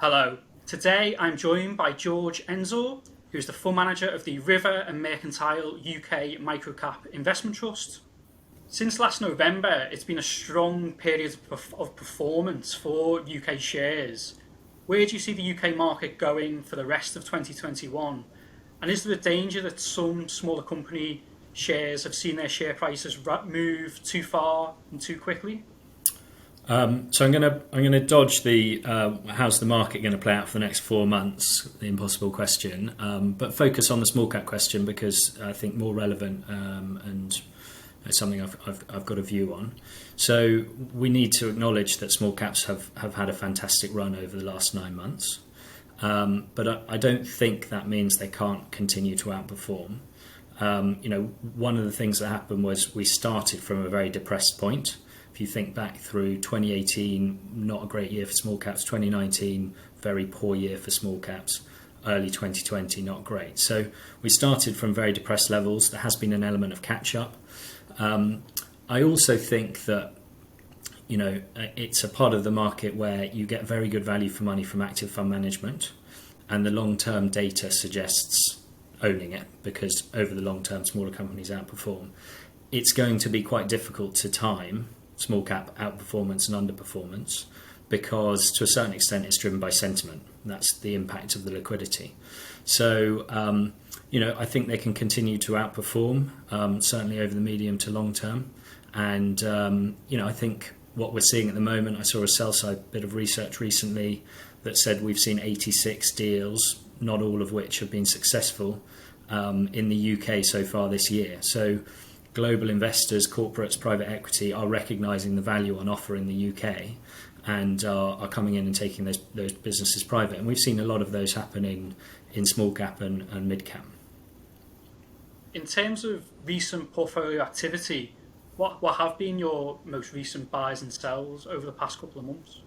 Hello. Today I'm joined by George Ensor, who's the fund manager of the River and Mercantile UK Microcap Investment Trust. Since last November, it's been a strong period of performance for UK shares. Where do you see the UK market going for the rest of 2021? And is there a danger that some smaller company shares have seen their share prices move too far and too quickly? So I'm gonna dodge the how's the market going to play out for the next 4 months, the impossible question, but focus on the small cap question because I think more relevant and it's something I've got a view on. So we need to acknowledge that small caps have had a fantastic run over the last 9 months, but I don't think that means they can't continue to outperform. One of the things that happened was we started from a very depressed point. If you think back through 2018, not a great year for small caps. 2019, very poor year for small caps. Early 2020, not great. So we started from very depressed levels. There has been an element of catch up. I also think that it's a part of the market where you get very good value for money from active fund management, and the long-term data suggests owning it because over the long term, smaller companies outperform. It's going to be quite difficult to time small cap outperformance and underperformance because to a certain extent it's driven by sentiment. That's the impact of the liquidity. So, I think they can continue to outperform, certainly over the medium to long term. And, I think what we're seeing at the moment, I saw a sell side bit of research recently that said we've seen 86 deals, not all of which have been successful in the UK so far this year. So global investors, corporates, private equity are recognising the value on offer in the UK and are coming in and taking those businesses private. And we've seen a lot of those happening in small cap and mid cap. In terms of recent portfolio activity, what have been your most recent buys and sells over the past couple of months?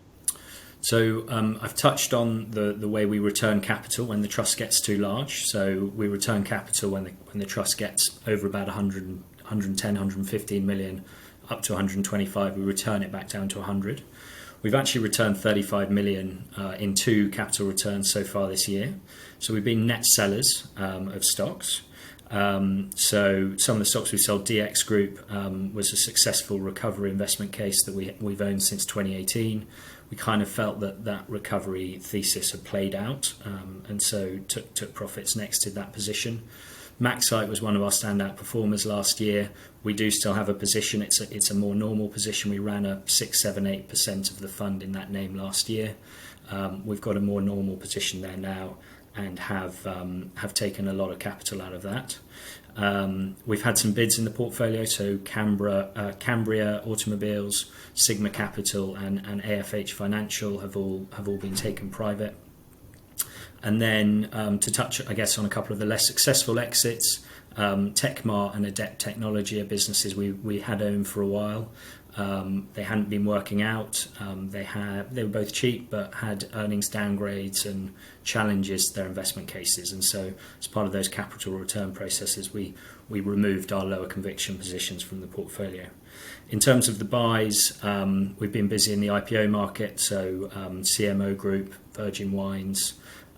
So I've touched on the way we return capital when the trust gets too large. So we return capital when the trust gets over about 110, 115 million, up to 125. We return it back down to 100. We've actually returned 35 million in two capital returns so far this year. So we've been net sellers of stocks. So some of the stocks we sold, DX Group was a successful recovery investment case that we've owned since 2018. We kind of felt that recovery thesis had played out, and so took profits and exited that position. Maxite was one of our standout performers last year. We do still have a position. It's a more normal position. We ran a 6, 7, 8% of the fund in that name last year. We've got a more normal position there now and have taken a lot of capital out of that. We've had some bids in the portfolio, so Cambria Automobiles, Sigma Capital, and AFH Financial have all been taken private. And then to touch, I guess, on a couple of the less successful exits, Techmar and Adept Technology are businesses we had owned for a while. They hadn't been working out. They were both cheap, but had earnings downgrades and challenges to their investment cases. And so, as part of those capital return processes, we removed our lower conviction positions from the portfolio. In terms of the buys, we've been busy in the IPO market. So, CMO Group, Virgin Wines.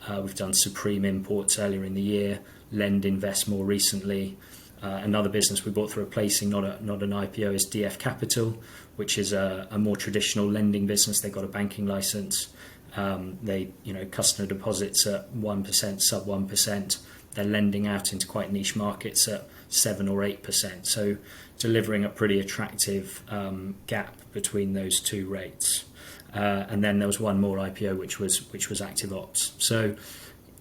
We've done Supreme Imports earlier in the year, Lend Invest more recently. Another business we bought through a placing, not an IPO, is DF Capital, which is a more traditional lending business. They've got a banking license. They, customer deposits at 1%, sub 1%. They're lending out into quite niche markets at 7 or 8%. So delivering a pretty attractive gap between those two rates. And then there was one more IPO, which was Active Ops. So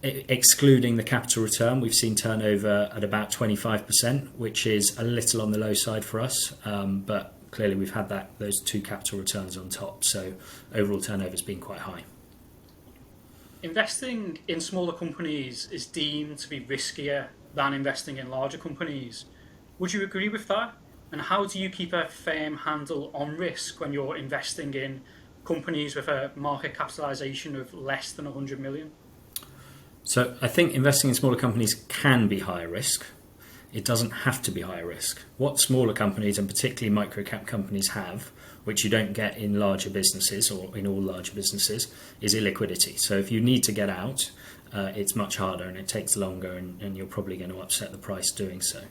excluding the capital return, we've seen turnover at about 25%, which is a little on the low side for us. But clearly we've had those two capital returns on top. So overall turnover has been quite high. Investing in smaller companies is deemed to be riskier than investing in larger companies. Would you agree with that? And how do you keep a firm handle on risk when you're investing in companies with a market capitalisation of less than 100 million? So I think investing in smaller companies can be higher risk. It doesn't have to be higher risk. What smaller companies, and particularly micro-cap companies, have which you don't get in larger businesses or in all larger businesses, is illiquidity. So if you need to get out, it's much harder and it takes longer, and you're probably going to upset the price doing so.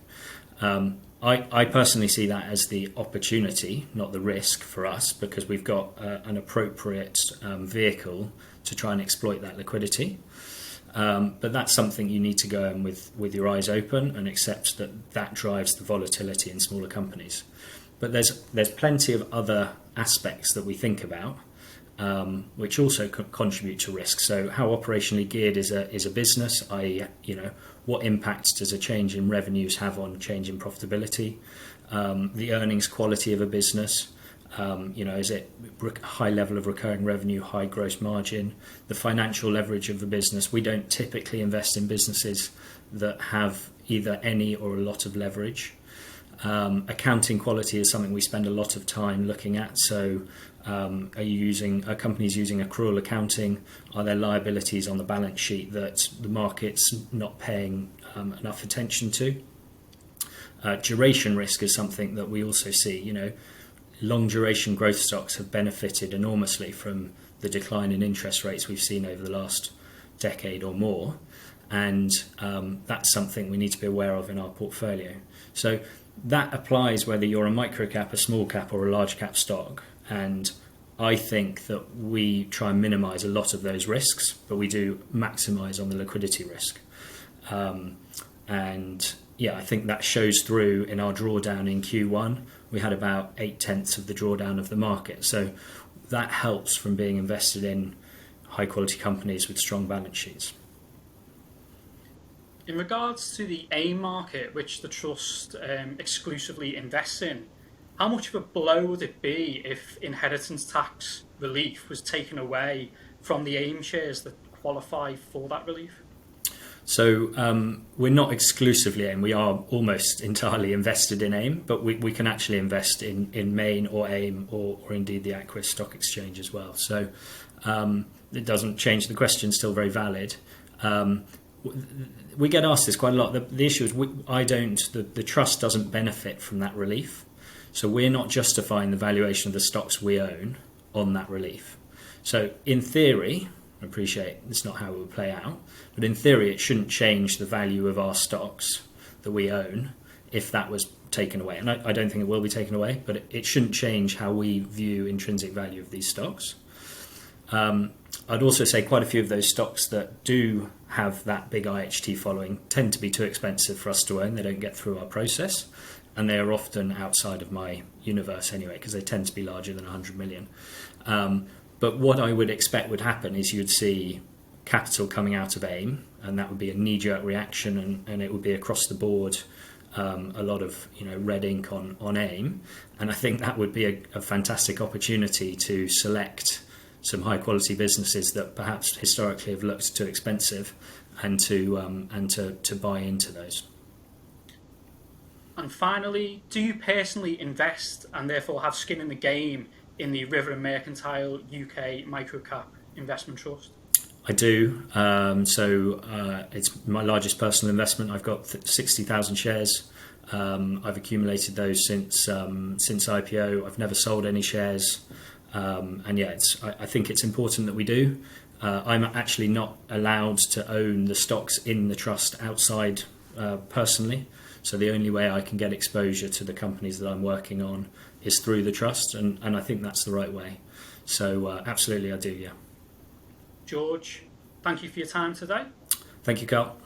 I personally see that as the opportunity, not the risk for us, because we've got an appropriate vehicle to try and exploit that liquidity. But that's something you need to go in with your eyes open and accept that drives the volatility in smaller companies. But there's plenty of other aspects that we think about, which also contribute to risk. So how operationally geared is a business, i.e., what impact does a change in revenues have on change in profitability? The earnings quality of a business, is it high level of recurring revenue, high gross margin? The financial leverage of the business. We don't typically invest in businesses that have either any or a lot of leverage. Accounting quality is something we spend a lot of time looking at. So are companies using accrual accounting? Are there liabilities on the balance sheet that the market's not paying enough attention to? Duration risk is something that we also see. Long duration growth stocks have benefited enormously from the decline in interest rates we've seen over the last decade or more, and that's something we need to be aware of in our portfolio. So that applies whether you're a micro cap, a small cap, or a large cap stock, and I think that we try and minimise a lot of those risks, but we do maximise on the liquidity risk. I think that shows through in our drawdown in Q1. We had about 0.8 of the drawdown of the market. So that helps from being invested in high quality companies with strong balance sheets. In regards to the AIM market, which the trust exclusively invests in, how much of a blow would it be if inheritance tax relief was taken away from the AIM shares that qualify for that relief? So we're not exclusively AIM. We are almost entirely invested in AIM, but we can actually invest in Main or AIM or indeed the Aquis Stock Exchange as well. So it doesn't change the question, still very valid. We get asked this quite a lot. The issue is the trust doesn't benefit from that relief. So we're not justifying the valuation of the stocks we own on that relief. So in theory, I appreciate it's not how it would play out, but in theory it shouldn't change the value of our stocks that we own if that was taken away. And I don't think it will be taken away, but it shouldn't change how we view intrinsic value of these stocks. I'd also say quite a few of those stocks that do have that big IHT following tend to be too expensive for us to own. They don't get through our process, and they are often outside of my universe anyway, because they tend to be larger than 100 million. But what I would expect would happen is you'd see capital coming out of AIM, and that would be a knee-jerk reaction, and it would be across the board a lot of red ink on AIM. And I think that would be a fantastic opportunity to select some high-quality businesses that perhaps historically have looked too expensive, and to buy into those. And finally, do you personally invest and therefore have skin in the game in the River and Mercantile UK Microcap Investment Trust? I do. It's my largest personal investment. I've got 60,000 shares. I've accumulated those since IPO. I've never sold any shares. I think it's important that we do. I'm actually not allowed to own the stocks in the trust outside personally. So the only way I can get exposure to the companies that I'm working on is through the trust, and I think that's the right way. So absolutely I do, yeah. George, thank you for your time today. Thank you, Carl.